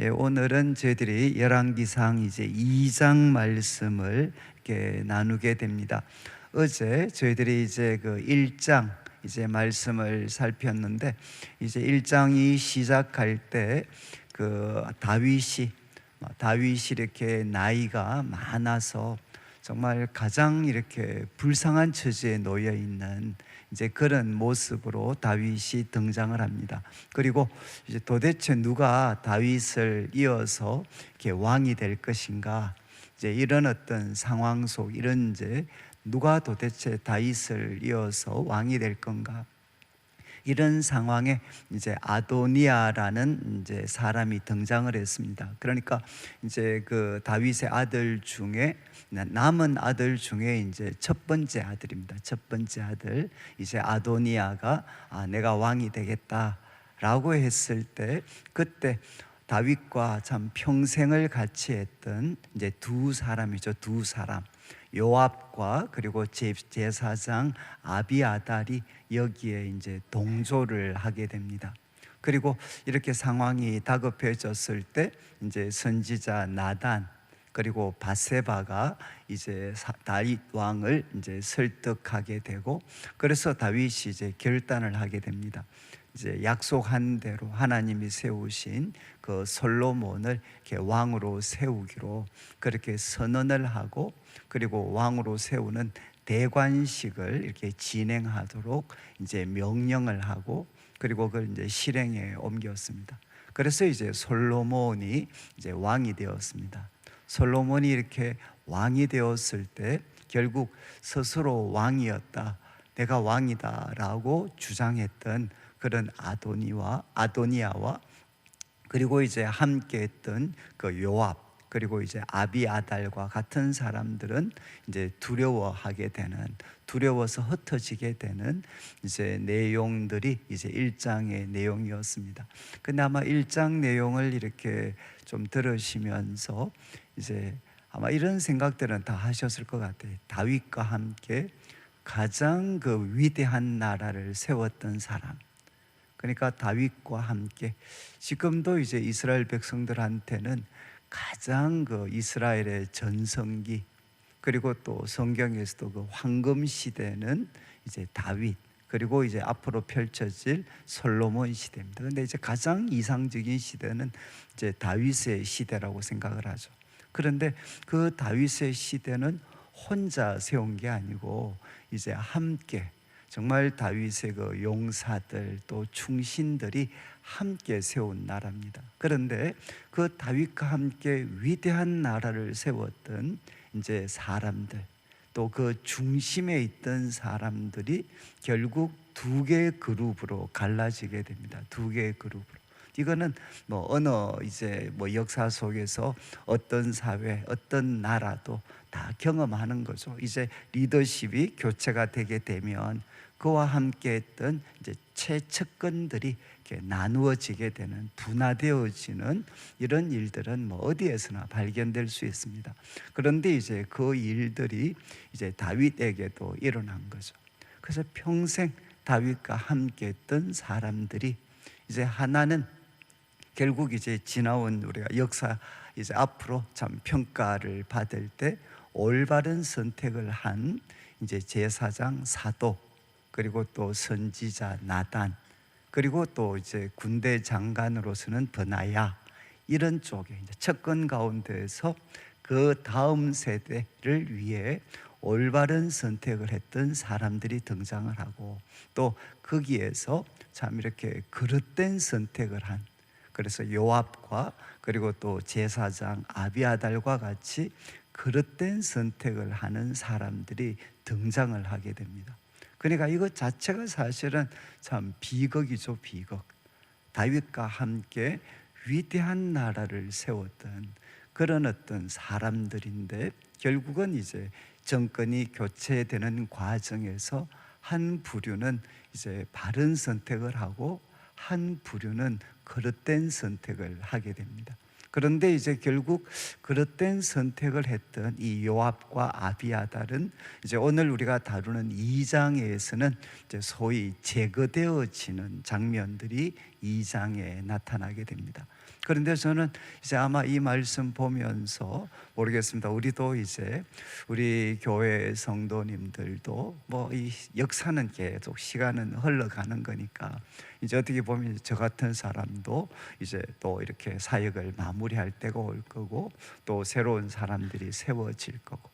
오늘은 저희들이 열왕기상 이제 2장 말씀을 이렇게 나누게 됩니다. 어제 저희들이 이제 그 1장 이제 말씀을 살폈는데, 이제 1장이 시작할 때 그 다윗이 이렇게 나이가 많아서 정말 가장 이렇게 불쌍한 처지에 놓여 있는 이제 그런 모습으로 다윗이 등장을 합니다. 그리고 이제 도대체 누가 다윗을 이어서 이렇게 왕이 될 것인가, 이제 이런 어떤 상황 속, 이런 이제 누가 도대체 다윗을 이어서 왕이 될 건가, 이런 상황에 이제 아도니아라는 이제 사람이 등장을 했습니다. 그러니까 이제 그 다윗의 아들 중에, 남은 아들 중에 이제 첫 번째 아들입니다. 첫 번째 아들, 이제 아도니아가 내가 왕이 되겠다라고 했을 때, 그때 다윗과 참 평생을 같이 했던 이제 두 사람이죠. 두 사람, 요압과 그리고 제사장 아비아달이 여기에 이제 동조를 하게 됩니다. 그리고 이렇게 상황이 다급해졌을 때 이제 선지자 나단 그리고 바세바가 이제 다윗 왕을 이제 설득하게 되고, 그래서 다윗이 이제 결단을 하게 됩니다. 이제 약속한 대로 하나님이 세우신 그 솔로몬을 이렇게 왕으로 세우기로 그렇게 선언을 하고, 그리고 왕으로 세우는 대관식을 이렇게 진행하도록 이제 명령을 하고, 그리고 그걸 이제 실행에 옮겼습니다. 그래서 이제 솔로몬이 이제 왕이 되었습니다. 솔로몬이 이렇게 왕이 되었을 때 결국 스스로 왕이었다, 내가 왕이다라고 주장했던 그런 아도니아와 그리고 이제 함께했던 그 요압 그리고 이제 아비아달과 같은 사람들은 이제 두려워서 흩어지게 되는 이제 내용들이 이제 1장의 내용이었습니다. 근데 아마 1장 내용을 이렇게 좀 들으시면서 이제 아마 이런 생각들은 다 하셨을 것 같아요. 다윗과 함께 가장 그 위대한 나라를 세웠던 사람, 그러니까 다윗과 함께 지금도 이제 이스라엘 백성들한테는 가장 그 이스라엘의 전성기, 그리고 또 성경에서도 그 황금 시대는 이제 다윗, 그리고 이제 앞으로 펼쳐질 솔로몬 시대입니다. 그런데 이제 가장 이상적인 시대는 이제 다윗의 시대라고 생각을 하죠. 그런데 그 다윗의 시대는 혼자 세운 게 아니고 이제 함께, 정말 다윗의 그 용사들 또 충신들이 함께 세운 나라입니다. 그런데 그 다윗과 함께 위대한 나라를 세웠던 이제 사람들, 또 그 중심에 있던 사람들이 결국 두 개의 그룹으로 갈라지게 됩니다. 두 개의 그룹으로. 이거는 뭐 어느 이제 뭐 역사 속에서 어떤 사회, 어떤 나라도 다 경험하는 거죠. 이제 리더십이 교체가 되게 되면 그와 함께 했던 이제 최측근들이 이렇게 나누어지게 되는, 분화되어지는 이런 일들은 뭐 어디에서나 발견될 수 있습니다. 그런데 이제 그 일들이 이제 다윗에게도 일어난 거죠. 그래서 평생 다윗과 함께 했던 사람들이 이제 하나는 결국 이제 지나온 우리가 역사 이제 앞으로 참 평가를 받을 때 올바른 선택을 한 이제 제사장 사도, 그리고 또 선지자 나단, 그리고 또 이제 군대 장관으로서는 버나야, 이런 쪽에 이제 측근 가운데에서 그 다음 세대를 위해 올바른 선택을 했던 사람들이 등장을 하고, 또 거기에서 참 이렇게 그릇된 선택을 한, 그래서 요압과 그리고 또 제사장 아비아달과 같이 그릇된 선택을 하는 사람들이 등장을 하게 됩니다. 그러니까 이것 자체가 사실은 참 비극이죠, 비극. 다윗과 함께 위대한 나라를 세웠던 그런 어떤 사람들인데, 결국은 이제 정권이 교체되는 과정에서 한 부류는 이제 바른 선택을 하고 한 부류는 그릇된 선택을 하게 됩니다. 그런데 이제 결국 그릇된 선택을 했던 이 요압과 아비아달은 이제 오늘 우리가 다루는 2장에서는 이제 소위 제거되어지는 장면들이 2장에 나타나게 됩니다. 그런데 저는 이제 아마 이 말씀 보면서 모르겠습니다. 우리도 이제 우리 교회 성도님들도 뭐 이 역사는 계속 시간은 흘러가는 거니까 이제 어떻게 보면 저 같은 사람도 이제 또 이렇게 사역을 마무리할 때가 올 거고 또 새로운 사람들이 세워질 거고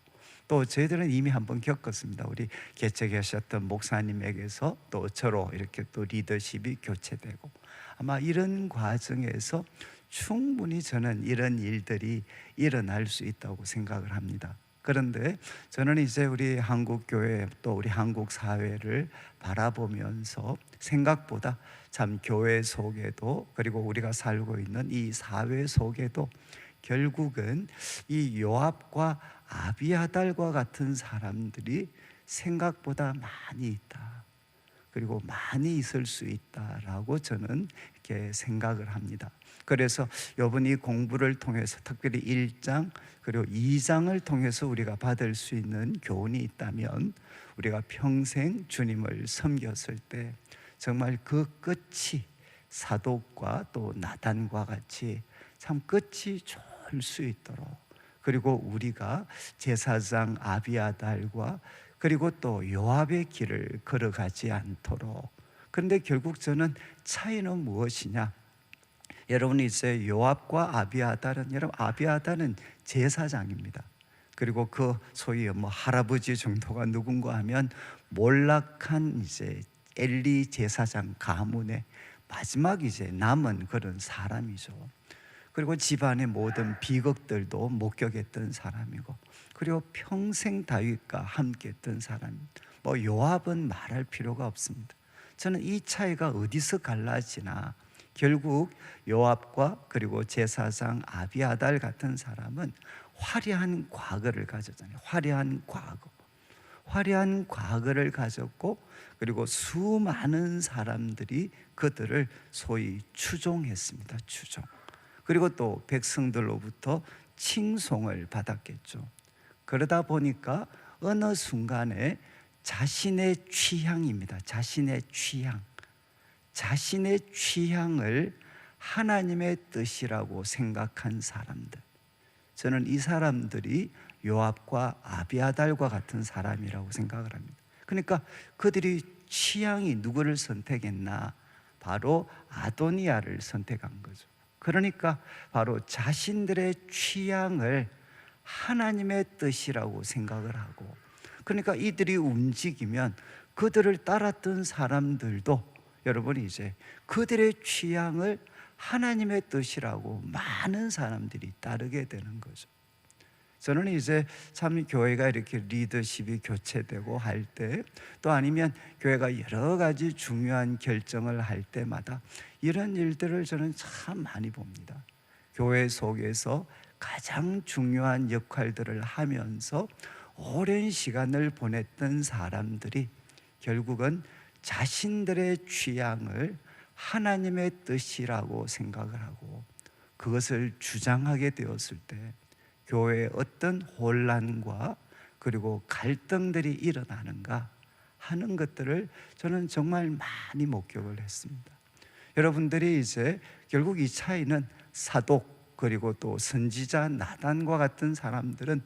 또 저희들은 이미 한번 겪었습니다. 우리 개척하셨던 목사님에게서 또 저로 이렇게 또 리더십이 교체되고 아마 이런 과정에서 충분히 저는 이런 일들이 일어날 수 있다고 생각을 합니다. 그런데 저는 이제 우리 한국 교회 또 우리 한국 사회를 바라보면서 생각보다 참 교회 속에도 그리고 우리가 살고 있는 이 사회 속에도 결국은 이 요압과 아비아달과 같은 사람들이 생각보다 많이 있다. 그리고 많이 있을 수 있다라고 저는 이렇게 생각을 합니다. 그래서 이번 공부를 통해서 특별히 1장 그리고 2장을 통해서 우리가 받을 수 있는 교훈이 있다면 우리가 평생 주님을 섬겼을 때 정말 그 끝이 사독과 또 나단과 같이 참 끝이 좋을 수 있도록 그리고 우리가 제사장 아비아달과 그리고 또 요압의 길을 걸어가지 않도록. 그런데 결국 저는 차이는 무엇이냐? 여러분이 이제 요압과 아비아달은 여러분 아비아달은 제사장입니다. 그리고 그 소위 뭐 할아버지 정도가 누군가 하면 몰락한 이제 엘리 제사장 가문의 마지막 이제 남은 그런 사람이죠. 그리고 집안의 모든 비극들도 목격했던 사람이고 그리고 평생 다윗과 함께 했던 사람. 뭐 요압은 말할 필요가 없습니다. 저는 이 차이가 어디서 갈라지나 결국 요압과 그리고 제사장 아비아달 같은 사람은 화려한 과거를 가졌잖아요. 화려한 과거를 가졌고 그리고 수많은 사람들이 그들을 소위 추종했습니다. 그리고 또 백성들로부터 칭송을 받았겠죠. 그러다 보니까 어느 순간에 자신의 취향입니다. 자신의 취향을 하나님의 뜻이라고 생각한 사람들. 저는 이 사람들이 요압과 아비아달과 같은 사람이라고 생각을 합니다. 그러니까 그들이 취향이 누구를 선택했나? 바로 아도니아를 선택한 거죠. 그러니까 바로 자신들의 취향을 하나님의 뜻이라고 생각을 하고 그러니까 이들이 움직이면 그들을 따랐던 사람들도 여러분이 이제 그들의 취향을 하나님의 뜻이라고 많은 사람들이 따르게 되는 거죠. 저는 이제 참 교회가 이렇게 리더십이 교체되고 할 때 또 아니면 교회가 여러 가지 중요한 결정을 할 때마다 이런 일들을 저는 참 많이 봅니다. 교회 속에서 가장 중요한 역할들을 하면서 오랜 시간을 보냈던 사람들이 결국은 자신들의 취향을 하나님의 뜻이라고 생각을 하고 그것을 주장하게 되었을 때 교회에 어떤 혼란과 그리고 갈등들이 일어나는가 하는 것들을 저는 정말 많이 목격을 했습니다. 여러분들이 이제 결국 이 차이는 사독 그리고 또 선지자 나단과 같은 사람들은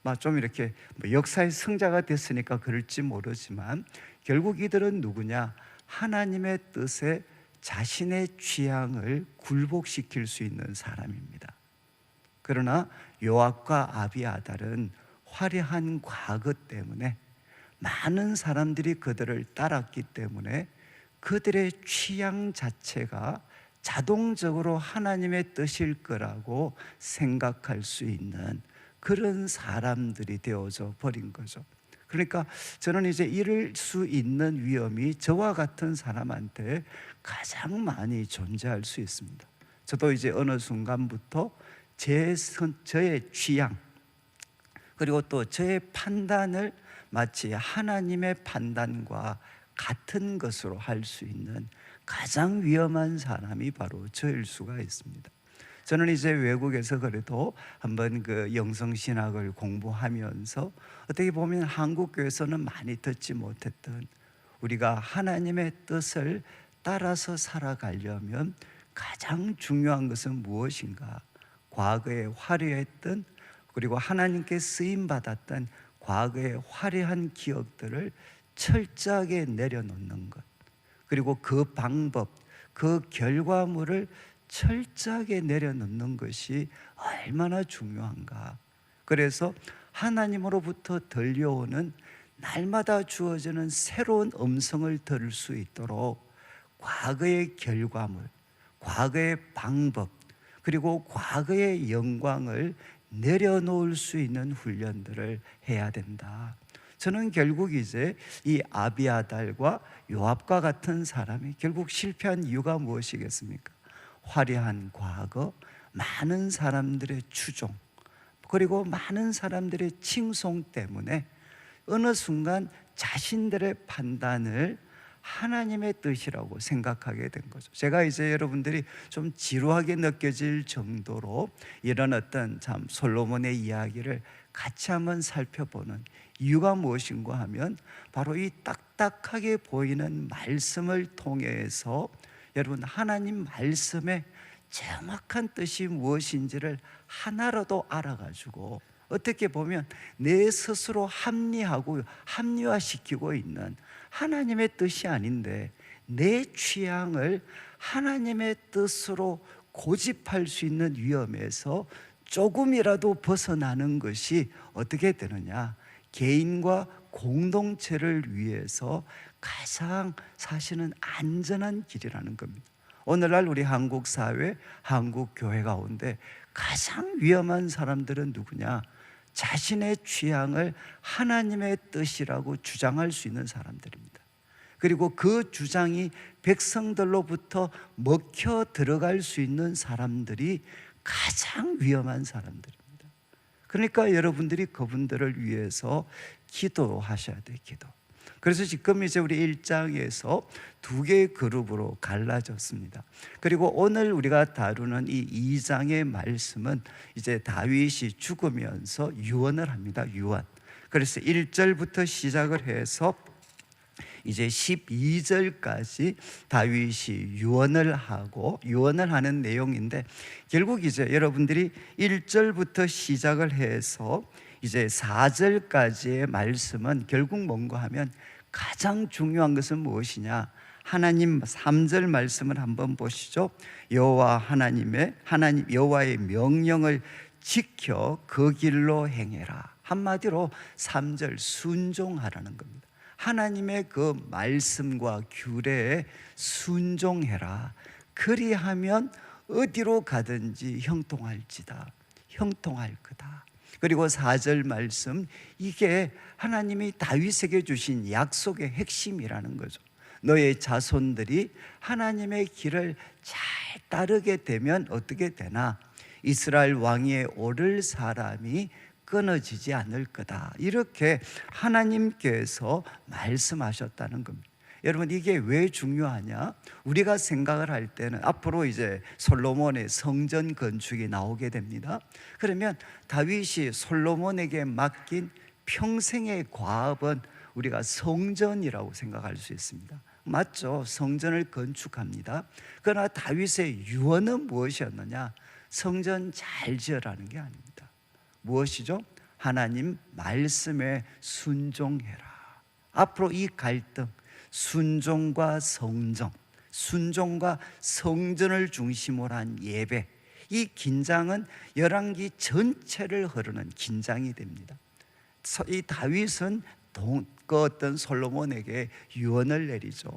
막 좀 이렇게 역사의 승자가 됐으니까 그럴지 모르지만 결국 이들은 누구냐? 하나님의 뜻에 자신의 취향을 굴복시킬 수 있는 사람입니다. 그러나 요압과 아비아달은 화려한 과거 때문에 많은 사람들이 그들을 따랐기 때문에 그들의 취향 자체가 자동적으로 하나님의 뜻일 거라고 생각할 수 있는 그런 사람들이 되어져 버린 거죠. 그러니까 저는 이제 이럴 수 있는 위험이 저와 같은 사람한테 가장 많이 존재할 수 있습니다. 저도 이제 어느 순간부터 저의 취향 그리고 또 저의 판단을 마치 하나님의 판단과 같은 것으로 할 수 있는 가장 위험한 사람이 바로 저일 수가 있습니다. 저는 이제 외국에서 그래도 한번 그 영성신학을 공부하면서 어떻게 보면 한국 교회에서는 많이 듣지 못했던 우리가 하나님의 뜻을 따라서 살아가려면 가장 중요한 것은 무엇인가? 과거에 화려했던, 그리고 하나님께 쓰임받았던 과거의 화려한 기억들을 철저하게 내려놓는 것, 그리고 그 방법, 그 결과물을 철저하게 내려놓는 것이 얼마나 중요한가. 그래서 하나님으로부터 들려오는, 날마다 주어지는 새로운 음성을 들을 수 있도록 과거의 결과물, 과거의 방법, 그리고 과거의 영광을 내려놓을 수 있는 훈련들을 해야 된다. 저는 결국 이제 이 아비아달과 요압과 같은 사람이 결국 실패한 이유가 무엇이겠습니까? 화려한 과거, 많은 사람들의 추종, 그리고 많은 사람들의 칭송 때문에 어느 순간 자신들의 판단을 하나님의 뜻이라고 생각하게 된 거죠. 제가 이제 여러분들이 좀 지루하게 느껴질 정도로 이런 어떤 참 솔로몬의 이야기를 같이 한번 살펴보는 이유가 무엇인가 하면, 바로 이 딱딱하게 보이는 말씀을 통해서 여러분, 하나님 말씀의 정확한 뜻이 무엇인지를 하나라도 알아가지고, 어떻게 보면 내 스스로 합리하고 합리화시키고 있는 하나님의 뜻이 아닌데 내 취향을 하나님의 뜻으로 고집할 수 있는 위험에서 조금이라도 벗어나는 것이 어떻게 되느냐? 개인과 공동체를 위해서 가장 사실은 안전한 길이라는 겁니다. 오늘날 우리 한국 사회, 한국 교회 가운데 가장 위험한 사람들은 누구냐? 자신의 취향을 하나님의 뜻이라고 주장할 수 있는 사람들입니다. 그리고 그 주장이 백성들로부터 먹혀 들어갈 수 있는 사람들이 가장 위험한 사람들입니다. 그러니까 여러분들이 그분들을 위해서 기도하셔야 돼요. 기도. 그래서 지금 이제 우리 1장에서 두 개의 그룹으로 갈라졌습니다. 그리고 오늘 우리가 다루는 이 2장의 말씀은 이제 다윗이 죽으면서 유언을 합니다. 유언. 그래서 1절부터 시작을 해서 이제 12절까지 다윗이 유언을 하는 내용인데, 결국 이제 여러분들이 1절부터 시작을 해서 이제 4절까지의 말씀은 결국 뭔가 하면, 가장 중요한 것은 무엇이냐? 하나님 3절 말씀을 한번 보시죠. 여호와의 명령을 지켜 그 길로 행해라. 한마디로 3절 순종하라는 겁니다. 하나님의 그 말씀과 규례에 순종해라. 그리하면 어디로 가든지 형통할지다. 형통할 거다. 그리고 4절 말씀, 이게 하나님이 다윗에게 주신 약속의 핵심이라는 거죠. 너의 자손들이 하나님의 길을 잘 따르게 되면 어떻게 되나? 이스라엘 왕위에 오를 사람이 끊어지지 않을 거다. 이렇게 하나님께서 말씀하셨다는 겁니다. 여러분, 이게 왜 중요하냐? 우리가 생각을 할 때는 앞으로 이제 솔로몬의 성전 건축이 나오게 됩니다. 그러면 다윗이 솔로몬에게 맡긴 평생의 과업은 우리가 성전이라고 생각할 수 있습니다. 맞죠? 성전을 건축합니다. 그러나 다윗의 유언은 무엇이었느냐? 성전 잘 지으라는 게 아닙니다. 무엇이죠? 하나님 말씀에 순종해라. 앞으로 이 갈등, 순종과 성정, 순종과 성전을 중심으로 한 예배, 이 긴장은 열왕기 전체를 흐르는 긴장이 됩니다. 이 다윗은 어떤 솔로몬에게 유언을 내리죠.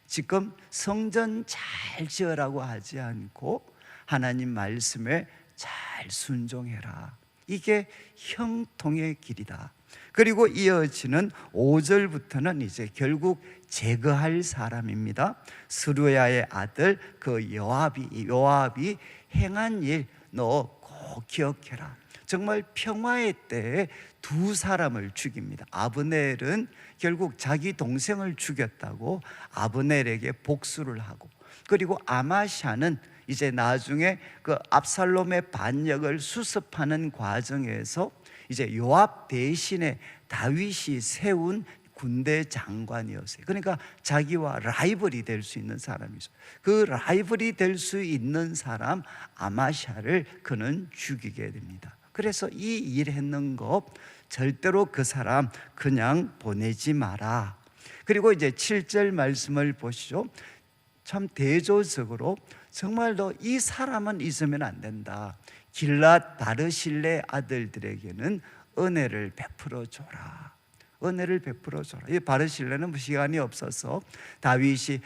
지금 성전 잘 지으라고 하지 않고 하나님 말씀에 잘 순종해라. 이게 형통의 길이다. 그리고 이어지는 5절부터는 이제 결국 제거할 사람입니다. 스루야의 아들 그 요압이 행한 일 너 꼭 기억해라. 정말 평화의 때에 두 사람을 죽입니다. 아브넬은 결국 자기 동생을 죽였다고 아브넬에게 복수를 하고, 그리고 아마샤는 이제 나중에 그 압살롬의 반역을 수습하는 과정에서 이제 요압 대신에 다윗이 세운 군대 장관이었어요. 그러니까 자기와 라이벌이 될 수 있는 사람이죠. 그 라이벌이 될 수 있는 사람 아마샤를 그는 죽이게 됩니다. 그래서 이 일 했는 거 절대로 그 사람 그냥 보내지 마라. 그리고 이제 7절 말씀을 보시죠. 참 대조적으로 정말로 이 사람은 있으면 안 된다. 길랏 바르실레 아들들에게는 은혜를 베풀어 줘라. 은혜를 베풀어 줘라. 이 바르실레는 시간이 없어서 다윗이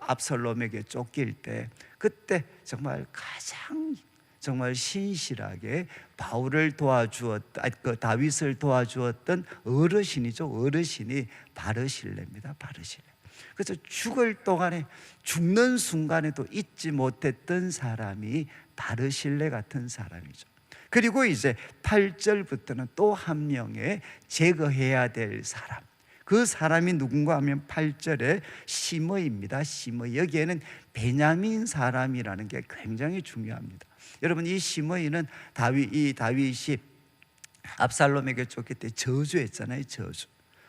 압살롬에게 쫓길 때, 그때 정말 가장 정말 신실하게 바울을 다윗을 도와주었던 어르신이죠. 어르신이 바르실레입니다. 바르실레. 그래서 죽을 동안에, 죽는 순간에도 잊지 못했던 사람이 바르실레 같은 사람이죠. 그리고 이제 8절부터는 또 한 명의 제거해야 될 사람, 그 사람이 누군가 하면 8절에 시므이입니다. 시므이. 여기에는 베냐민 사람이라는 게 굉장히 중요합니다. 여러분, 이 시므이는 다윗이 압살롬에게 쫓길 때 저주했잖아요. 저주.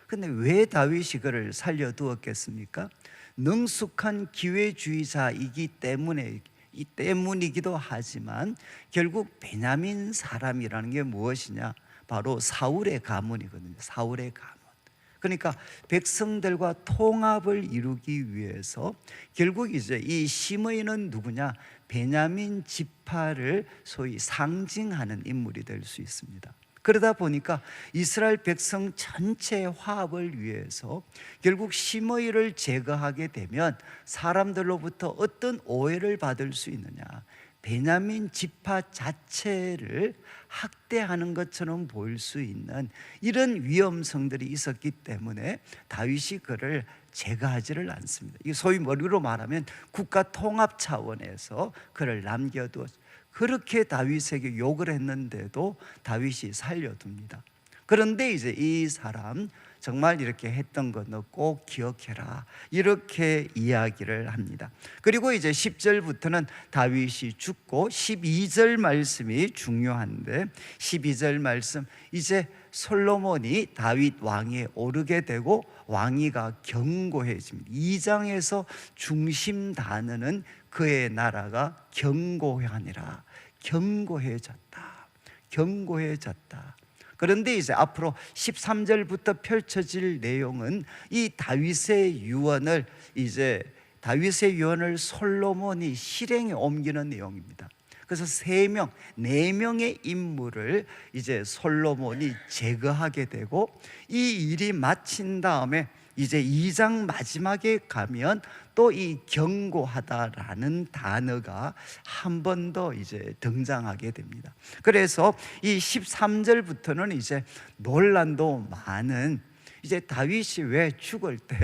근데 왜 다윗이 그를 살려두었겠습니까? 능숙한 기회주의자이기 때문이기도 하지만 결국 베냐민 사람이라는 게 무엇이냐? 바로 사울의 가문이거든요. 사울의 가문. 그러니까 백성들과 통합을 이루기 위해서 결국 이제 이 시므이는 누구냐? 베냐민 지파를 소위 상징하는 인물이 될 수 있습니다. 그러다 보니까 이스라엘 백성 전체의 화합을 위해서 결국 시므이를 제거하게 되면 사람들로부터 어떤 오해를 받을 수 있느냐? 베냐민 지파 자체를 학대하는 것처럼 보일 수 있는 이런 위험성들이 있었기 때문에 다윗이 그를 제거하지를 않습니다. 이 소위 머리로 말하면 국가 통합 차원에서 그를 남겨두었습니다. 그렇게 다윗에게 욕을 했는데도 다윗이 살려둡니다. 그런데 이제 이 사람 정말 이렇게 했던 것 너 꼭 기억해라, 이렇게 이야기를 합니다. 그리고 이제 10절부터는 다윗이 죽고 12절 말씀이 중요한데, 12절 말씀, 이제 솔로몬이 다윗 왕위에 오르게 되고 왕위가 견고해집니다. 2장에서 중심 단어는 그의 나라가 견고하니라. 견고해졌다. 견고해졌다. 그런데 이제 앞으로 13절부터 펼쳐질 내용은 이 다윗의 유언을 솔로몬이 실행에 옮기는 내용입니다. 그래서 4명의 인물을 이제 솔로몬이 제거하게 되고, 이 일이 마친 다음에 이제 2장 마지막에 가면 또 이 견고하다라는 단어가 한 번 더 이제 등장하게 됩니다. 그래서 이 13절부터는 이제 논란도 많은, 이제 다윗이 왜 죽을 때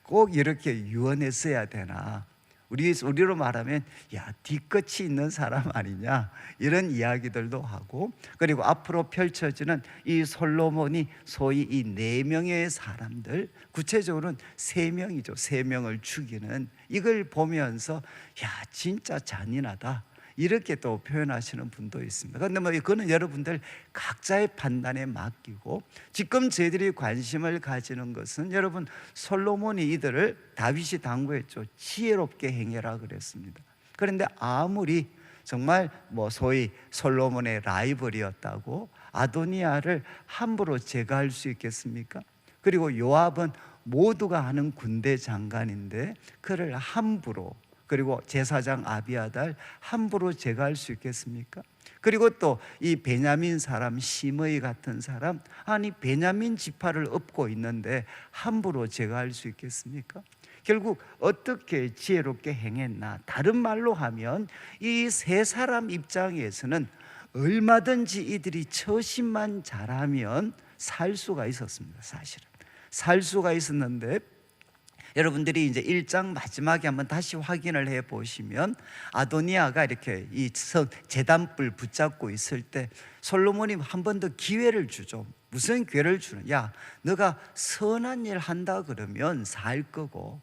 꼭 이렇게 유언했어야 되나? 우리로 말하면 야, 뒤끝이 있는 사람 아니냐, 이런 이야기들도 하고, 그리고 앞으로 펼쳐지는 이 솔로몬이 소위 이 4명의 사람들, 구체적으로는 3명이죠. 3명을 죽이는, 이걸 보면서 야, 진짜 잔인하다, 이렇게 또 표현하시는 분도 있습니다. 그런데 뭐 그거는 여러분들 각자의 판단에 맡기고, 지금 저희들이 관심을 가지는 것은, 여러분, 솔로몬이 이들을, 다윗이 당부했죠. 지혜롭게 행해라 그랬습니다. 그런데 아무리 정말 소위 솔로몬의 라이벌이었다고 아도니아를 함부로 제거할 수 있겠습니까? 그리고 요압은 모두가 아는 군대 장관인데 그를 함부로, 그리고 제사장 아비아달 함부로 제거할 수 있겠습니까? 그리고 또 이 베냐민 사람 시므이 같은 사람, 아니 베냐민 지파를 업고 있는데 함부로 제거할 수 있겠습니까? 결국 어떻게 지혜롭게 행했나? 다른 말로 하면 이 3사람 입장에서는 얼마든지 이들이 처신만 잘하면 살 수가 있었습니다. 사실은 살 수가 있었는데, 여러분들이 이제 1장 마지막에 한번 다시 확인을 해 보시면, 아도니아가 이렇게 이 제단불 붙잡고 있을 때 솔로몬이 한 번 더 기회를 주죠. 무슨 기회를 주는? 야, 너가 선한 일 한다 그러면 살 거고,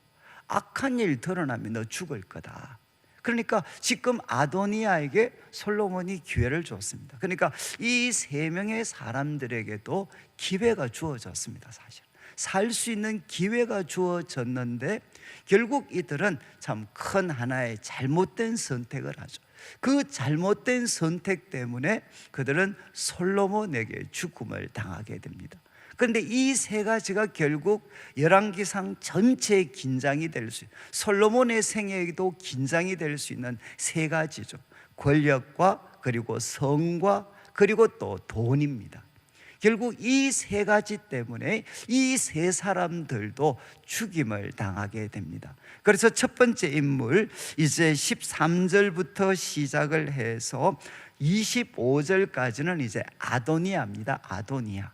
악한 일 드러나면 너 죽을 거다. 그러니까 지금 아도니아에게 솔로몬이 기회를 줬습니다. 그러니까 이 3명의 사람들에게도 기회가 주어졌습니다. 사실 살 수 있는 기회가 주어졌는데 결국 이들은 참 큰 하나의 잘못된 선택을 하죠. 그 잘못된 선택 때문에 그들은 솔로몬에게 죽음을 당하게 됩니다. 그런데 이 세 가지가 결국 열왕기상 전체의 긴장이 될 수, 솔로몬의 생애에도 긴장이 될 수 있는 세 가지죠. 권력과 그리고 성과 그리고 또 돈입니다. 결국 이 세 가지 때문에 이 세 사람들도 죽임을 당하게 됩니다. 그래서 첫 번째 인물, 이제 13절부터 시작을 해서 25절까지는 이제 아도니아입니다. 아도니아.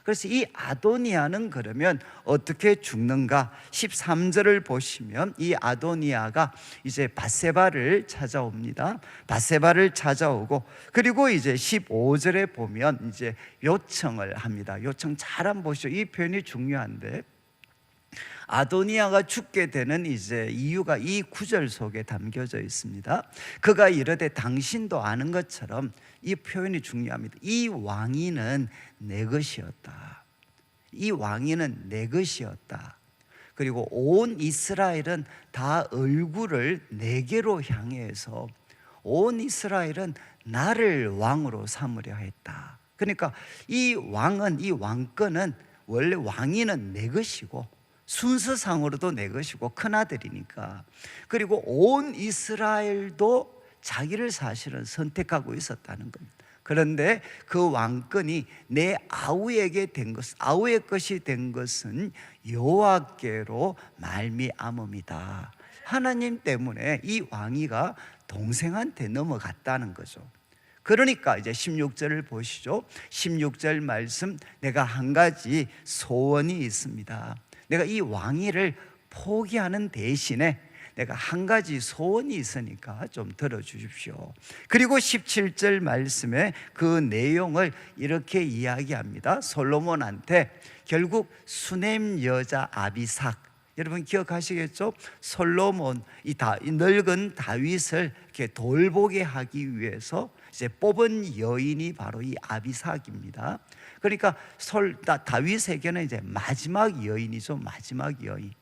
그래서 이 아도니아는 그러면 어떻게 죽는가? 13절을 보시면 이 아도니아가 이제 밧세바를 찾아옵니다. 밧세바를 찾아오고, 그리고 이제 15절에 보면 이제 요청을 합니다. 요청 잘 한번 보시죠. 이 표현이 중요한데, 아도니아가 죽게 되는 이제 이유가 이 구절 속에 담겨져 있습니다. 그가 이르되 당신도 아는 것처럼, 이 표현이 중요합니다. 이 왕위는 내 것이었다. 이 왕위는 내 것이었다. 그리고 온 이스라엘은 다 얼굴을 내게로 향해서 온 이스라엘은 나를 왕으로 삼으려 했다. 그러니까 이 왕은, 이 왕권은 원래 왕위는 내 것이고 순서상으로도 내 것이고 큰아들이니까, 그리고 온 이스라엘도 자기를 사실은 선택하고 있었다는 겁니다. 그런데 그 왕권이 내 아우에게 된 것, 아우의 것이 된 것은 여호와께로 말미암음이다. 하나님 때문에 이 왕위가 동생한테 넘어갔다는 거죠. 그러니까 이제 16절을 보시죠. 16절 말씀, 내가 한 가지 소원이 있습니다. 내가 이 왕위를 포기하는 대신에 내가 한 가지 소원이 있으니까 좀 들어주십시오. 그리고 17절 말씀에 그 내용을 이렇게 이야기합니다. 솔로몬한테 결국 수넴 여자 아비삭, 여러분 기억하시겠죠? 솔로몬, 이 늙은 다윗을 이렇게 돌보게 하기 위해서 이제 뽑은 여인이 바로 이 아비삭입니다. 그러니까 다윗에게는 이제 마지막 여인이죠. 마지막 여인.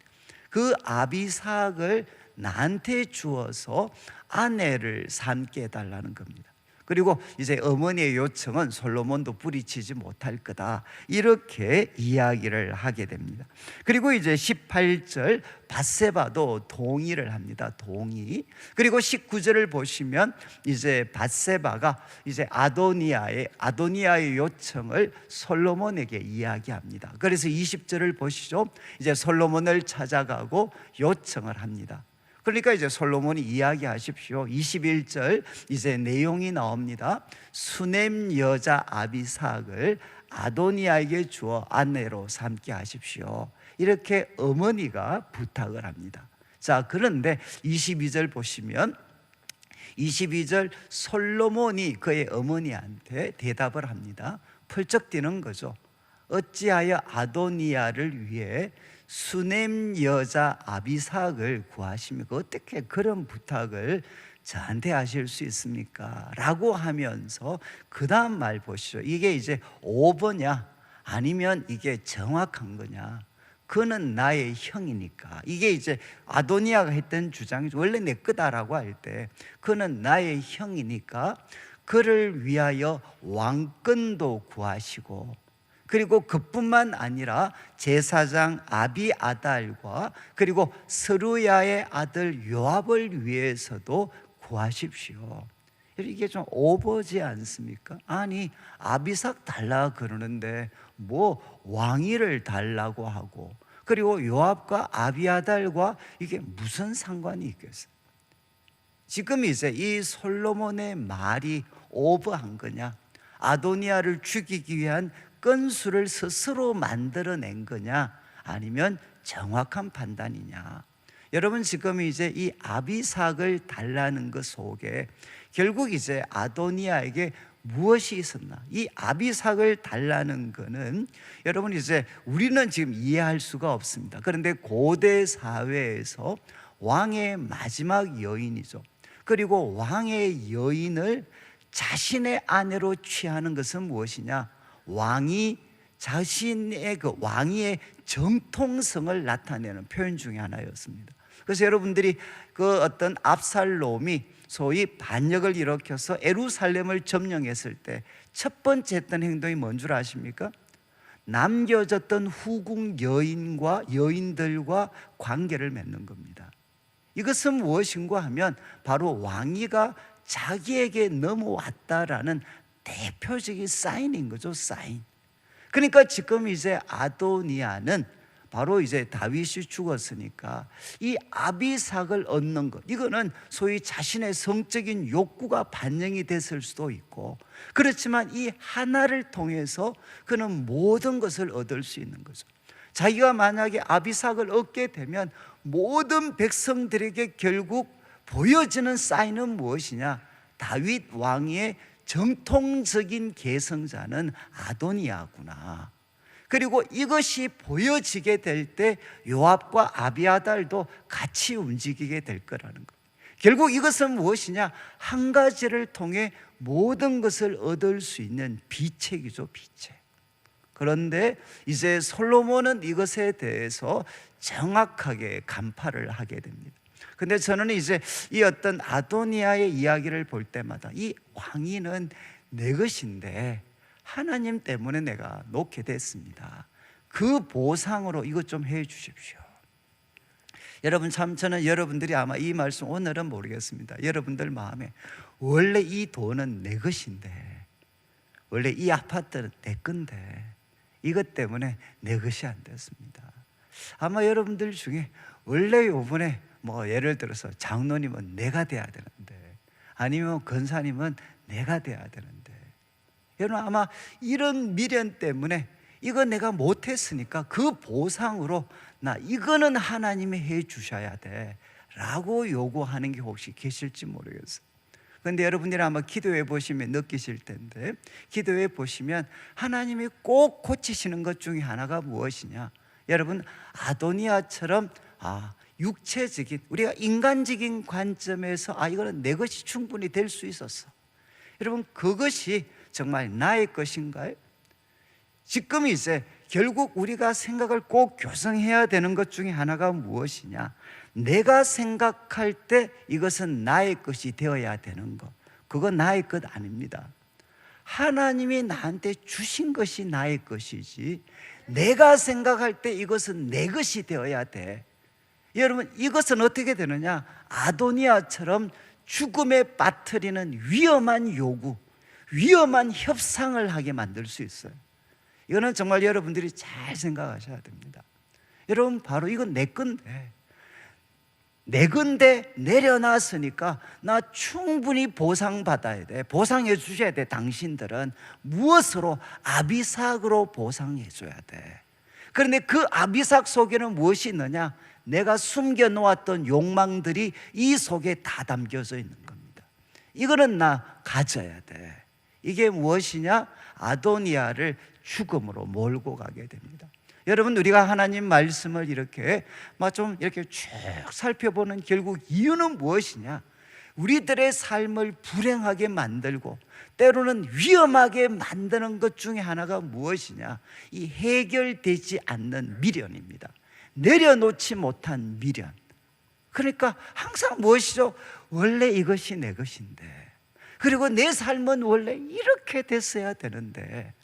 그 아비삭을 나한테 주어서 아내를 삼게 해달라는 겁니다. 그리고 이제 어머니의 요청은 솔로몬도 뿌리치지 못할 거다, 이렇게 이야기를 하게 됩니다. 그리고 이제 18절 밧세바도 동의를 합니다. 동의. 그리고 19절을 보시면 이제 밧세바가 이제 아도니아의 요청을 솔로몬에게 이야기합니다. 그래서 20절을 보시죠. 이제 솔로몬을 찾아가고 요청을 합니다. 그러니까 이제 솔로몬이 이야기하십시오. 21절 이제 내용이 나옵니다. 수넴 여자 아비삭을 아도니아에게 주어 아내로 삼게 하십시오. 이렇게 어머니가 부탁을 합니다. 자, 그런데 22절 보시면 22절 솔로몬이 그의 어머니한테 대답을 합니다. 펄쩍 뛰는 거죠. 어찌하여 아도니아를 위해 수넴 여자 아비삭을 구하십니까? 어떻게 그런 부탁을 저한테 하실 수 있습니까? 라고 하면서 그 다음 말 보시죠. 이게 이제 오버냐 아니면 이게 정확한 거냐? 그는 나의 형이니까. 이게 이제 아도니아가 했던 주장이죠. 원래 내 거다라고 할 때 그는 나의 형이니까 그를 위하여 왕권도 구하시고, 그리고 그뿐만 아니라 제사장 아비아달과 그리고 스루야의 아들 요압을 위해서도 구하십시오. 이게 좀 오버지 않습니까? 아니, 아비삭 달라 그러는데 뭐 왕위를 달라고 하고, 그리고 요압과 아비아달과 이게 무슨 상관이 있겠어요? 지금 이제 이 솔로몬의 말이 오버한 거냐, 아도니아를 죽이기 위한 건수를 스스로 만들어낸 거냐, 아니면 정확한 판단이냐. 여러분, 지금 이제 이 아비삭을 달라는 것 속에 결국 이제 아도니아에게 무엇이 있었나? 이 아비삭을 달라는 거는 여러분 이제 우리는 지금 이해할 수가 없습니다. 그런데 고대 사회에서 왕의 마지막 여인이죠. 그리고 왕의 여인을 자신의 아내로 취하는 것은 무엇이냐? 왕이 자신의 그 왕위의 정통성을 나타내는 표현 중에 하나였습니다. 그래서 여러분들이 그 어떤 압살롬이 소위 반역을 일으켜서 예루살렘을 점령했을 때 첫 번째 했던 행동이 뭔 줄 아십니까? 남겨졌던 후궁 여인들과 관계를 맺는 겁니다. 이것은 무엇인가 하면 바로 왕위가 자기에게 넘어왔다라는 대표적인 사인인 거죠. 사인. 그러니까 지금 이제 아도니아는 바로 이제 다윗이 죽었으니까 이 아비삭을 얻는 것, 이거는 소위 자신의 성적인 욕구가 반영이 됐을 수도 있고, 그렇지만 이 하나를 통해서 그는 모든 것을 얻을 수 있는 거죠. 자기가 만약에 아비삭을 얻게 되면 모든 백성들에게 결국 보여지는 사인은 무엇이냐? 다윗 왕의 정통적인 계승자는 아도니아구나. 그리고 이것이 보여지게 될 때 요압과 아비아달도 같이 움직이게 될 거라는 것. 결국 이것은 무엇이냐? 한 가지를 통해 모든 것을 얻을 수 있는 비책이죠, 비책. 그런데 이제 솔로몬은 이것에 대해서 정확하게 간파를 하게 됩니다. 근데 저는 이제 이 어떤 아도니아의 이야기를 볼 때마다 이 왕위는 내 것인데 하나님 때문에 내가 놓게 됐습니다. 그 보상으로 이것 좀 해 주십시오. 여러분, 참 저는 여러분들이 아마 이 말씀 오늘은 모르겠습니다. 여러분들 마음에 원래 이 돈은 내 것인데, 원래 이 아파트는 내 건데 이것 때문에 내 것이 안 됐습니다. 아마 여러분들 중에 원래 요번에 예를 들어서 장로님은 내가 돼야 되는데, 아니면 권사님은 내가 돼야 되는데, 여러분 아마 이런 미련 때문에 이거 내가 못했으니까 그 보상으로 나 이거는 하나님이 해 주셔야 돼 라고 요구하는 게 혹시 계실지 모르겠어요. 그런데 여러분들이 아마 기도해 보시면 느끼실 텐데, 기도해 보시면 하나님이 꼭 고치시는 것 중에 하나가 무엇이냐? 여러분, 아도니아처럼 육체적인, 우리가 인간적인 관점에서 이거는 내 것이 충분히 될 수 있었어. 여러분, 그것이 정말 나의 것인가요? 지금 이제 결국 우리가 생각을 꼭 교정해야 되는 것 중에 하나가 무엇이냐? 내가 생각할 때 이것은 나의 것이 되어야 되는 것, 그건 나의 것 아닙니다. 하나님이 나한테 주신 것이 나의 것이지, 내가 생각할 때 이것은 내 것이 되어야 돼. 여러분, 이것은 어떻게 되느냐? 아도니아처럼 죽음에 빠뜨리는 위험한 요구, 위험한 협상을 하게 만들 수 있어요. 이거는 정말 여러분들이 잘 생각하셔야 됩니다. 여러분, 바로 이건 내 건데, 내 건데 내려놨으니까 나 충분히 보상받아야 돼. 보상해 주셔야 돼. 당신들은 무엇으로? 아비삭으로 보상해 줘야 돼. 그런데 그 아비삭 속에는 무엇이 있느냐? 내가 숨겨놓았던 욕망들이 이 속에 다 담겨져 있는 겁니다. 이거는 나 가져야 돼. 이게 무엇이냐? 아도니아를 죽음으로 몰고 가게 됩니다. 여러분, 우리가 하나님 말씀을 이렇게 좀 이렇게 쭉 살펴보는 결국 이유는 무엇이냐? 우리들의 삶을 불행하게 만들고 때로는 위험하게 만드는 것 중에 하나가 무엇이냐? 이 해결되지 않는 미련입니다. 내려놓지 못한 미련. 그러니까 항상 무엇이죠? 원래 이것이 내 것인데, 그리고 내 삶은 원래 이렇게 됐어야 되는데,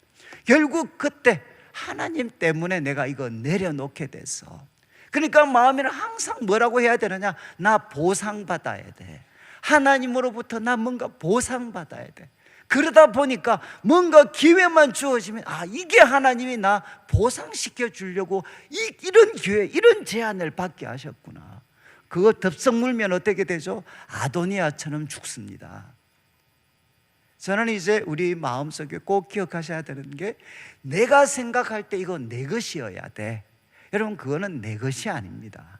결국 그때 하나님 때문에 내가 이거 내려놓게 됐어. 그러니까 마음에는 항상 뭐라고 해야 되느냐? 나 보상받아야 돼. 하나님으로부터 나 뭔가 보상받아야 돼. 그러다 보니까 뭔가 기회만 주어지면 이게 하나님이 나 보상시켜 주려고 이런 기회, 이런 제안을 받게 하셨구나. 그거 덥석 물면 어떻게 되죠? 아도니아처럼 죽습니다. 저는 이제 우리 마음속에 꼭 기억하셔야 되는 게, 내가 생각할 때 이거 내 것이어야 돼. 여러분, 그거는 내 것이 아닙니다.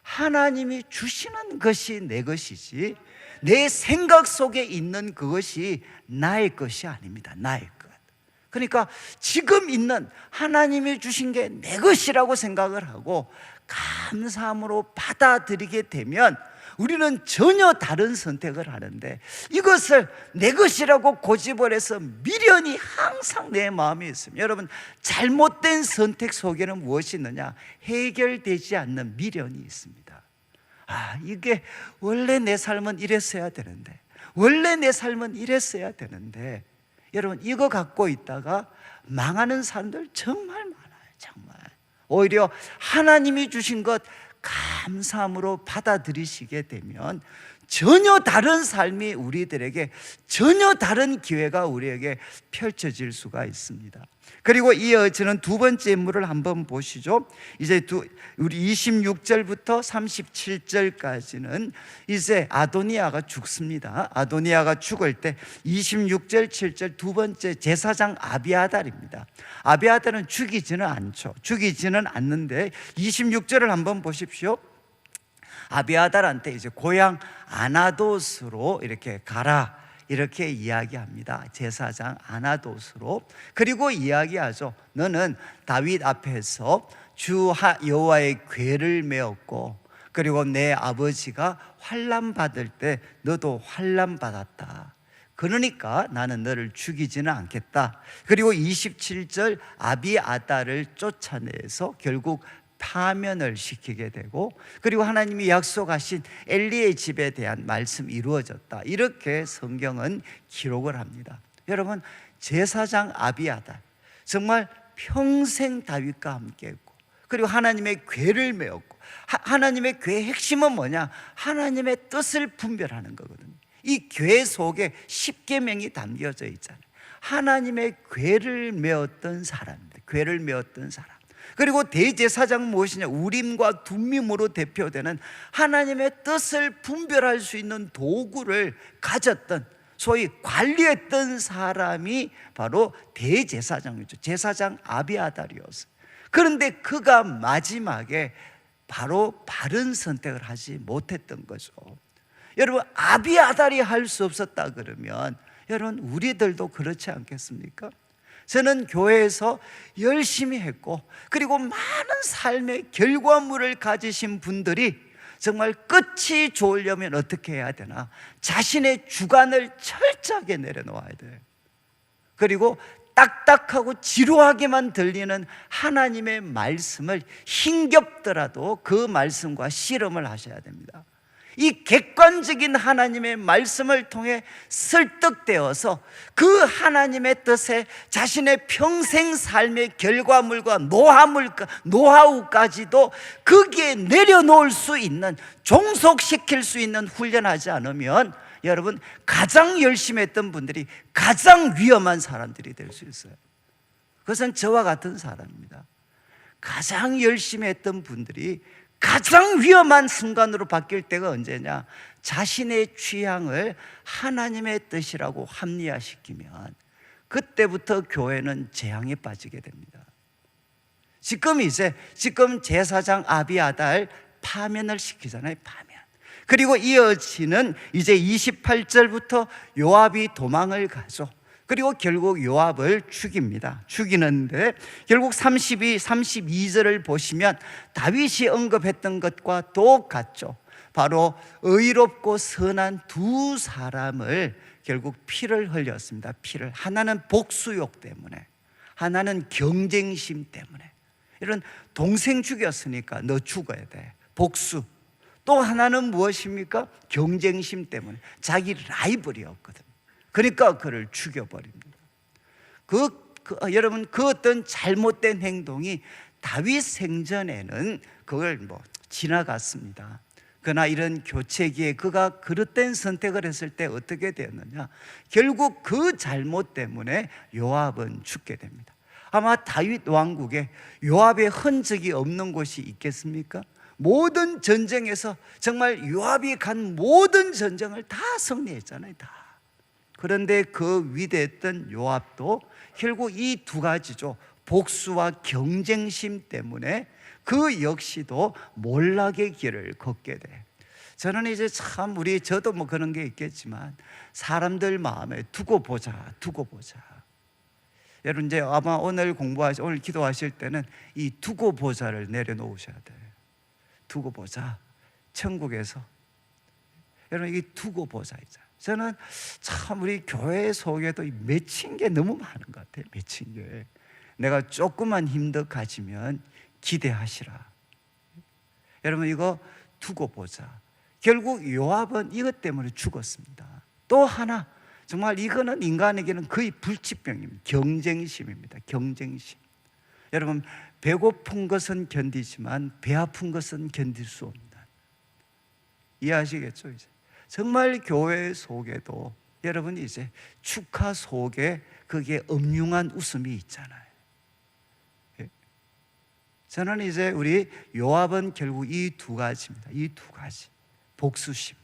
하나님이 주시는 것이 내 것이지, 내 생각 속에 있는 그것이 나의 것이 아닙니다. 나의 것. 그러니까 지금 있는 하나님이 주신 게 내 것이라고 생각을 하고 감사함으로 받아들이게 되면 우리는 전혀 다른 선택을 하는데 이것을 내 것이라고 고집을 해서 미련이 항상 내 마음에 있습니다. 여러분, 잘못된 선택 속에는 무엇이 있느냐? 해결되지 않는 미련이 있습니다. 이게 원래 내 삶은 이랬어야 되는데, 원래 내 삶은 이랬어야 되는데, 여러분, 이거 갖고 있다가 망하는 사람들 정말 많아요. 정말. 오히려 하나님이 주신 것 감사함으로 받아들이시게 되면 전혀 다른 삶이 우리들에게, 전혀 다른 기회가 우리에게 펼쳐질 수가 있습니다. 그리고 이어지는 두 번째 인물을 한번 보시죠. 이제 우리 26절부터 37절까지는 이제 아도니아가 죽습니다. 아도니아가 죽을 때 26절 7절 두 번째 제사장 아비아달입니다. 아비아달은 죽이지는 않죠. 죽이지는 않는데 26절을 한번 보십시오. 아비아달한테 이제 고향 아나돗으로 이렇게 가라, 이렇게 이야기합니다. 제사장 아나돗으로. 그리고 이야기하죠. 너는 다윗 앞에서 주 여호와의 궤를 메었고, 그리고 내 아버지가 환난 받을 때 너도 환난 받았다. 그러니까 나는 너를 죽이지는 않겠다. 그리고 27절 아비아달을 쫓아내서 결국 파면을 시키게 되고, 그리고 하나님이 약속하신 엘리의 집에 대한 말씀이 이루어졌다. 이렇게 성경은 기록을 합니다. 여러분, 제사장 아비아달 정말 평생 다윗과 함께 했고, 그리고 하나님의 궤를 메었고, 하나님의 궤의 핵심은 뭐냐? 하나님의 뜻을 분별하는 거거든요. 이 궤 속에 십계명이 담겨져 있잖아요. 하나님의 궤를 메었던 사람입니다. 궤를 메었던 사람. 그리고 대제사장은 무엇이냐? 우림과 둠밈으로 대표되는 하나님의 뜻을 분별할 수 있는 도구를 가졌던, 소위 관리했던 사람이 바로 대제사장이죠. 제사장 아비아달이었어요. 그런데 그가 마지막에 바로 바른 선택을 하지 못했던 거죠. 여러분, 아비아달이 할 수 없었다 그러면 여러분, 우리들도 그렇지 않겠습니까? 저는 교회에서 열심히 했고, 그리고 많은 삶의 결과물을 가지신 분들이 정말 끝이 좋으려면 어떻게 해야 되나? 자신의 주관을 철저하게 내려놓아야 돼요. 그리고 딱딱하고 지루하게만 들리는 하나님의 말씀을 힘겹더라도 그 말씀과 씨름을 하셔야 됩니다. 이 객관적인 하나님의 말씀을 통해 설득되어서 그 하나님의 뜻에 자신의 평생 삶의 결과물과 노하우까지도 거기에 내려놓을 수 있는, 종속시킬 수 있는 훈련하지 않으면 여러분, 가장 열심히 했던 분들이 가장 위험한 사람들이 될 수 있어요. 그것은 저와 같은 사람입니다. 가장 열심히 했던 분들이 가장 위험한 순간으로 바뀔 때가 언제냐? 자신의 취향을 하나님의 뜻이라고 합리화시키면 그때부터 교회는 재앙에 빠지게 됩니다. 지금 제사장 아비아달 파면을 시키잖아요. 파면. 그리고 이어지는 이제 28절부터 요압이 도망을 가죠. 그리고 결국 요압을 죽입니다. 죽이는데 결국 32절을 보시면 다윗이 언급했던 것과 똑같죠. 바로 의롭고 선한 두 사람을 결국 피를 흘렸습니다. 피를. 하나는 복수욕 때문에, 하나는 경쟁심 때문에. 이런 동생 죽였으니까 너 죽어야 돼. 복수. 또 하나는 무엇입니까? 경쟁심 때문에. 자기 라이벌이었거든. 그러니까 그를 죽여버립니다. 여러분, 그 어떤 잘못된 행동이 다윗 생전에는 그걸 지나갔습니다. 그러나 이런 교체기에 그가 그릇된 선택을 했을 때 어떻게 되었느냐? 결국 그 잘못 때문에 요압은 죽게 됩니다. 아마 다윗 왕국에 요압의 흔적이 없는 곳이 있겠습니까? 모든 전쟁에서 정말 요압이 간 모든 전쟁을 다 승리했잖아요. 다. 그런데 그 위대했던 요압도 결국 이 두 가지죠. 복수와 경쟁심 때문에 그 역시도 몰락의 길을 걷게 돼. 저는 이제 참 저도 그런 게 있겠지만 사람들 마음에 두고 보자. 여러분, 이제 아마 오늘 기도하실 때는 이 두고 보자를 내려놓으셔야 돼요. 두고 보자. 천국에서 여러분 이게 두고 보자 있잖아요. 저는 참 우리 교회 속에도 맺힌 게 너무 많은 것 같아요. 맺힌 게 내가 조금만 힘 더 가지면 기대하시라. 여러분 이거 두고 보자. 결국 요압은 이것 때문에 죽었습니다. 또 하나 정말 이거는 인간에게는 거의 불치병입니다. 경쟁심입니다. 경쟁심. 여러분 배고픈 것은 견디지만 배 아픈 것은 견딜 수 없다. 이해하시겠죠? 이제 정말 교회 속에도 여러분 이제 축하 속에 그게 음흉한 웃음이 있잖아요. 저는 이제 우리 요압은 결국 이 두 가지입니다. 이 두 가지. 복수심.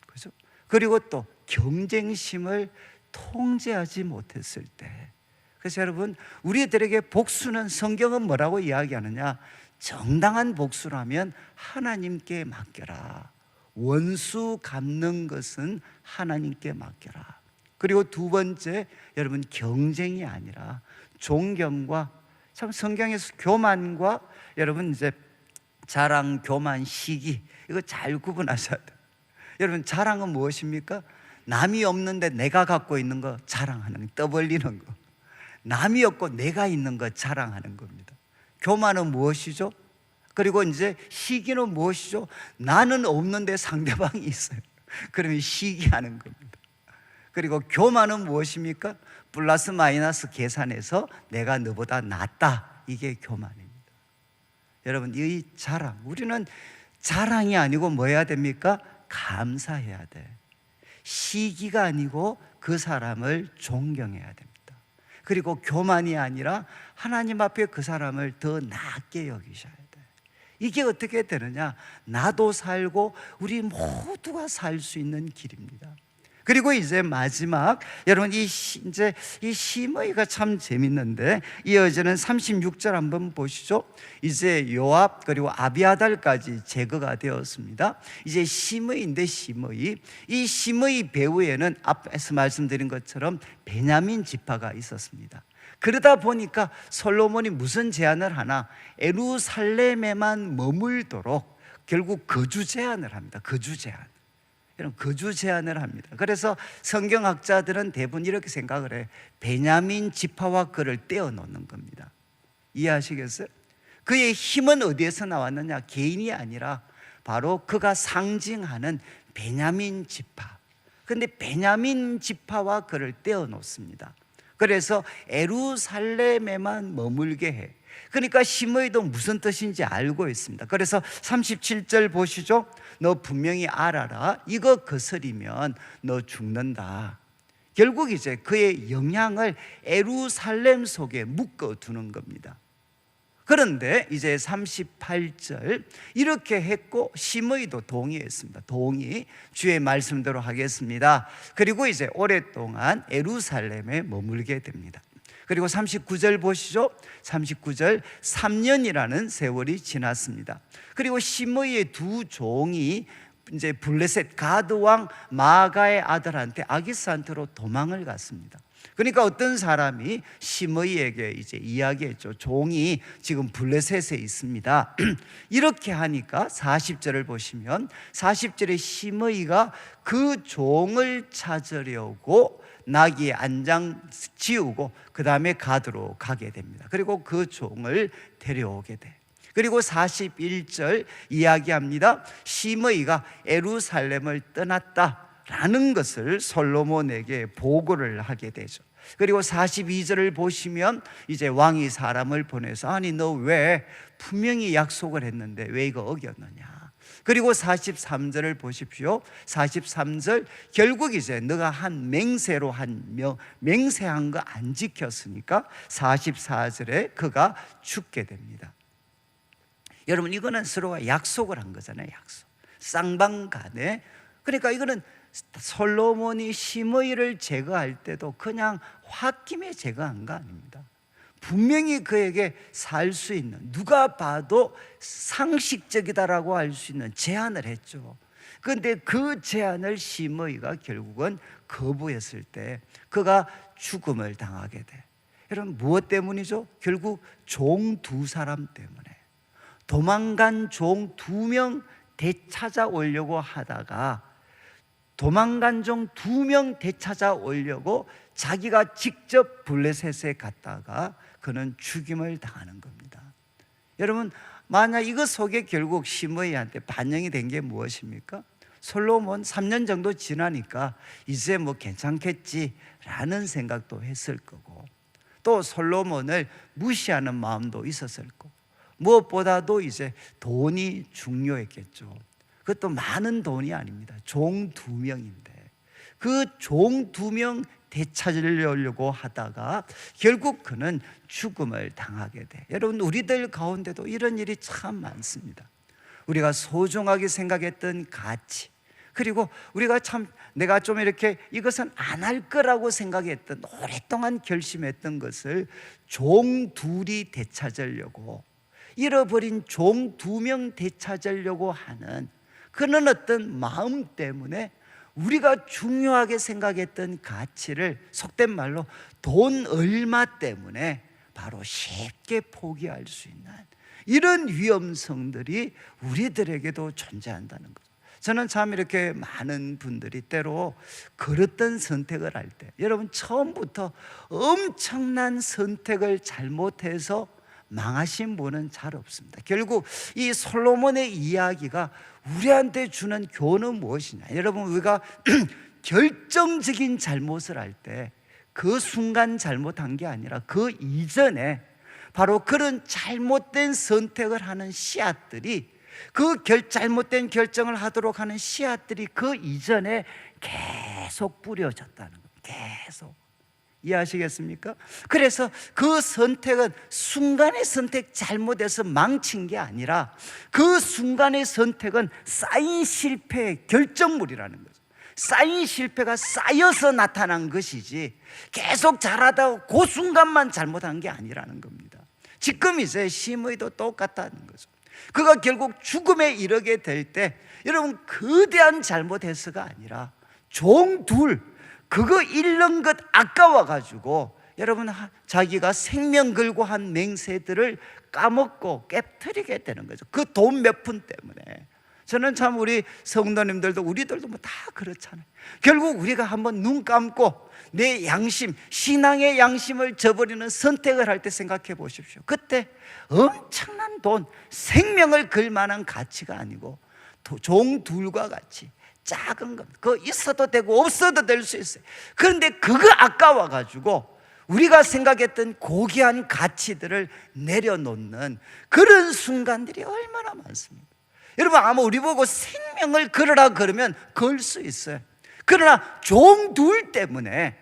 그죠? 그리고 또 경쟁심을 통제하지 못했을 때. 그래서 여러분, 우리들에게 복수는 성경은 뭐라고 이야기하느냐? 정당한 복수라면 하나님께 맡겨라. 원수 갚는 것은 하나님께 맡겨라. 그리고 두 번째, 여러분 경쟁이 아니라 존경과, 참 성경에서 교만과 여러분 이제 자랑, 교만, 시기, 이거 잘 구분하셔야 돼요. 여러분 자랑은 무엇입니까? 남이 없는데 내가 갖고 있는 거 자랑하는 거, 떠벌리는 거. 남이 없고 내가 있는 거 자랑하는 겁니다. 교만은 무엇이죠? 그리고 이제 시기는 무엇이죠? 나는 없는데 상대방이 있어요. 그러면 시기하는 겁니다. 그리고 교만은 무엇입니까? 플러스 마이너스 계산해서 내가 너보다 낫다. 이게 교만입니다. 여러분 이 자랑, 우리는 자랑이 아니고 뭐 해야 됩니까? 감사해야 돼. 시기가 아니고 그 사람을 존경해야 됩니다. 그리고 교만이 아니라 하나님 앞에 그 사람을 더 낮게 여기셔야 돼. 이게 어떻게 되느냐? 나도 살고 우리 모두가 살 수 있는 길입니다. 그리고 이제 마지막, 여러분 이제 이 시므이가 참 재밌는데, 이어지는 36절 한번 보시죠. 이제 요압 그리고 아비아달까지 제거가 되었습니다. 이제 시므이인데, 이 시므이 배후에는 앞에서 말씀드린 것처럼 베냐민 지파가 있었습니다. 그러다 보니까 솔로몬이 무슨 제안을 하나? 예루살렘에만 머물도록 결국 거주 제안을 합니다. 거주 제안. 이런 거주 제안을 합니다. 그래서 성경학자들은 대부분 이렇게 생각을 해요. 베냐민 지파와 그를 떼어 놓는 겁니다. 이해하시겠어요? 그의 힘은 어디에서 나왔느냐? 개인이 아니라 바로 그가 상징하는 베냐민 지파. 그런데 베냐민 지파와 그를 떼어 놓습니다. 그래서 예루살렘에만 머물게 해. 그러니까 시므이도 무슨 뜻인지 알고 있습니다. 그래서 37절 보시죠. 너 분명히 알아라. 이거 거스리면 너 죽는다. 결국 이제 그의 영향을 예루살렘 속에 묶어두는 겁니다. 그런데 이제 38절 이렇게 했고 시므이도 동의했습니다. 동의. 주의 말씀대로 하겠습니다. 그리고 이제 오랫동안 예루살렘에 머물게 됩니다. 그리고 39절 보시죠. 39절 3년이라는 세월이 지났습니다. 그리고 시므이의 두 종이 이제 블레셋 가드 왕 마가의 아들한테 아기스한테로 도망을 갔습니다. 그러니까 어떤 사람이 시므이에게 이제 이야기했죠. 종이 지금 블레셋에 있습니다. 이렇게 하니까 40절을 보시면 40절에 시므이가 그 종을 찾으려고 나귀에 안장 지우고 그 다음에 가드로 가게 됩니다. 그리고 그 종을 데려오게 돼. 그리고 41절 이야기합니다. 시므이가 예루살렘을 떠났다라는 것을 솔로몬에게 보고를 하게 되죠. 그리고 42절을 보시면 이제 왕이 사람을 보내서 아니 너 왜 분명히 약속을 했는데 왜 이거 어겼느냐. 그리고 43절을 보십시오. 43절 결국 이제 너가 한 맹세로 맹세한 거 안 지켰으니까 44절에 그가 죽게 됩니다. 여러분 이거는 서로가 약속을 한 거잖아요. 약속. 쌍방간에. 그러니까 이거는 솔로몬이 시므이를 제거할 때도 그냥 홧김에 제거한 거 아닙니다. 분명히 그에게 살 수 있는, 누가 봐도 상식적이다라고 할 수 있는 제안을 했죠. 그런데 그 제안을 시므이가 결국은 거부했을 때 그가 죽음을 당하게 돼. 여러분 무엇 때문이죠? 결국 종 두 사람 때문에. 도망간 종 2명 되찾아오려고 하다가 도망간 종 2명 되찾아 오려고 자기가 직접 블레셋에 갔다가 그는 죽임을 당하는 겁니다. 여러분, 만약 이것 속에 결국 시므이한테 반영이 된 게 무엇입니까? 솔로몬 3년 정도 지나니까 이제 뭐 괜찮겠지라는 생각도 했을 거고, 또 솔로몬을 무시하는 마음도 있었을 거고, 무엇보다도 이제 돈이 중요했겠죠. 그것도 많은 돈이 아닙니다. 종 2명인데 그 종 2명 되찾으려고 하다가 결국 그는 죽음을 당하게 돼. 여러분, 우리들 가운데도 이런 일이 참 많습니다. 우리가 소중하게 생각했던 가치, 그리고 우리가 참 내가 좀 이렇게 이것은 안 할 거라고 생각했던, 오랫동안 결심했던 것을 종 둘이 되찾으려고, 잃어버린 종 2명 되찾으려고 하는 그런 어떤 마음 때문에 우리가 중요하게 생각했던 가치를, 속된 말로 돈 얼마 때문에 바로 쉽게 포기할 수 있는 이런 위험성들이 우리들에게도 존재한다는 거죠. 저는 참 이렇게 많은 분들이 때로 그랬던 선택을 할 때, 여러분, 처음부터 엄청난 선택을 잘못해서 망하신 분은 잘 없습니다. 결국 이 솔로몬의 이야기가 우리한테 주는 교훈은 무엇이냐? 여러분, 우리가 결정적인 잘못을 할 때 그 순간 잘못한 게 아니라 그 이전에 바로 그런 잘못된 선택을 하는 씨앗들이, 그 잘못된 결정을 하도록 하는 씨앗들이 그 이전에 계속 뿌려졌다는 겁니다. 계속. 이해하시겠습니까? 그래서 그 선택은 순간의 선택 잘못해서 망친 게 아니라 그 순간의 선택은 쌓인 실패의 결정물이라는 거죠. 쌓인 실패가 쌓여서 나타난 것이지 계속 잘하다가 그 순간만 잘못한 게 아니라는 겁니다. 지금 이제 시므이도 똑같다는 거죠. 그가 결국 죽음에 이르게 될 때, 여러분, 거대한 잘못해서가 아니라 종 둘, 그거 잃는 것 아까워가지고 여러분, 자기가 생명 걸고 한 맹세들을 까먹고 깨트리게 되는 거죠. 그 돈 몇 푼 때문에. 저는 참 우리 성도님들도 우리들도 뭐 다 그렇잖아요. 결국 우리가 한번 눈 감고 내 양심, 신앙의 양심을 저버리는 선택을 할 때 생각해 보십시오. 그때 엄청난 돈, 생명을 걸 만한 가치가 아니고 종 둘과 같이 작은 겁니다. 그거 있어도 되고 없어도 될 수 있어요. 그런데 그거 아까워가지고 우리가 생각했던 고귀한 가치들을 내려놓는 그런 순간들이 얼마나 많습니다. 여러분, 아마 우리 보고 생명을 걸으라 그러면 걸 수 있어요. 그러나 종 둘 때문에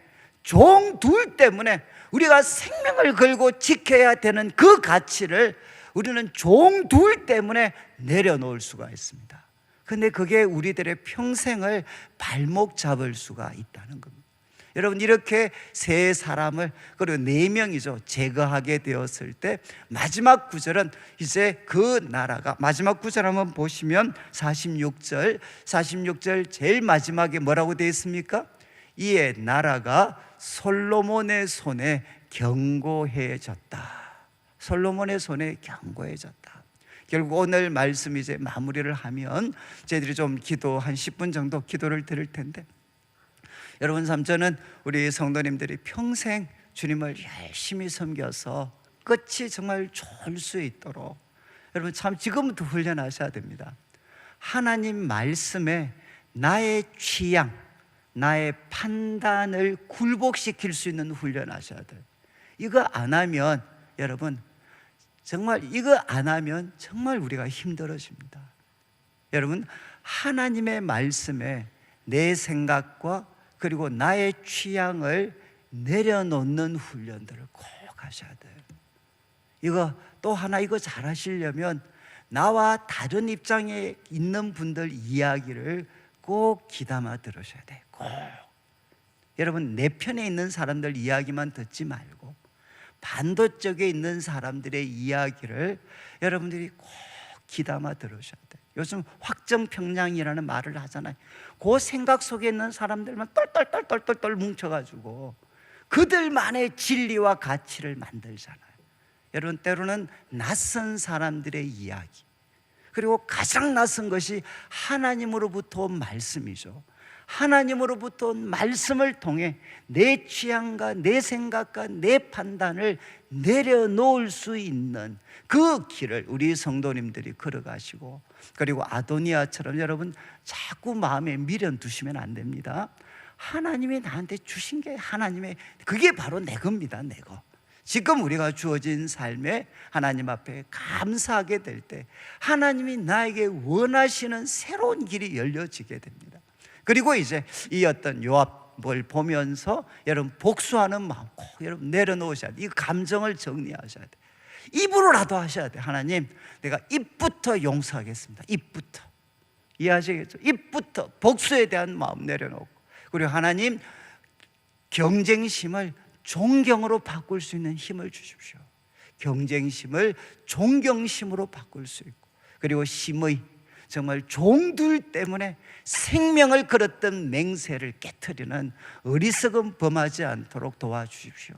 우리가 생명을 걸고 지켜야 되는 그 가치를 우리는 종 둘 때문에 내려놓을 수가 있습니다. 근데 그게 우리들의 평생을 발목 잡을 수가 있다는 겁니다. 여러분, 이렇게 세 사람을, 그리고 4명이죠, 제거하게 되었을 때 마지막 구절은 이제 그 나라가, 마지막 구절 한번 보시면 46절 제일 마지막에 뭐라고 되어 있습니까? 이에 나라가 솔로몬의 손에 견고해졌다. 솔로몬의 손에 견고해졌다. 결국 오늘 말씀 이제 마무리를 하면 저희들이 좀 기도 한 10분 정도 기도를 드릴 텐데, 여러분, 저는 우리 성도님들이 평생 주님을 열심히 섬겨서 끝이 정말 좋을 수 있도록 여러분 참 지금부터 훈련하셔야 됩니다. 하나님 말씀에 나의 취향, 나의 판단을 굴복시킬 수 있는 훈련하셔야 돼요. 이거 안 하면 여러분, 정말 이거 안 하면 정말 우리가 힘들어집니다. 여러분, 하나님의 말씀에 내 생각과 그리고 나의 취향을 내려놓는 훈련들을 꼭 하셔야 돼요. 이거 또 하나, 이거 잘 하시려면 나와 다른 입장에 있는 분들 이야기를 꼭 귀담아 들으셔야 돼요. 꼭. 여러분, 내 편에 있는 사람들 이야기만 듣지 말고 반대쪽에 있는 사람들의 이야기를 여러분들이 꼭 귀담아 들으셔야 돼요. 요즘 확정평양이라는 말을 하잖아요. 그 생각 속에 있는 사람들만 똘똘똘똘똘 뭉쳐가지고 그들만의 진리와 가치를 만들잖아요. 여러분, 때로는 낯선 사람들의 이야기, 그리고 가장 낯선 것이 하나님으로부터 온 말씀이죠. 하나님으로부터 온 말씀을 통해 내 취향과 내 생각과 내 판단을 내려놓을 수 있는 그 길을 우리 성도님들이 걸어가시고, 그리고 아도니아처럼 여러분 자꾸 마음에 미련 두시면 안 됩니다. 하나님이 나한테 주신 게 하나님의, 그게 바로 내 겁니다. 내 거. 지금 우리가 주어진 삶에 하나님 앞에 감사하게 될 때 하나님이 나에게 원하시는 새로운 길이 열려지게 됩니다. 그리고 이제 이 어떤 요압을 보면서 여러분 복수하는 마음 꼭 여러분 내려놓으셔야 돼. 이 감정을 정리하셔야 돼. 입으로라도 하셔야 돼. 하나님, 내가 입부터 용서하겠습니다. 입부터. 이해하시겠죠? 입부터 복수에 대한 마음 내려놓고, 그리고 하나님, 경쟁심을 존경으로 바꿀 수 있는 힘을 주십시오. 경쟁심을 존경심으로 바꿀 수 있고, 그리고 심의, 정말 종들 때문에 생명을 걸었던 맹세를 깨트리는 어리석음 범하지 않도록 도와주십시오.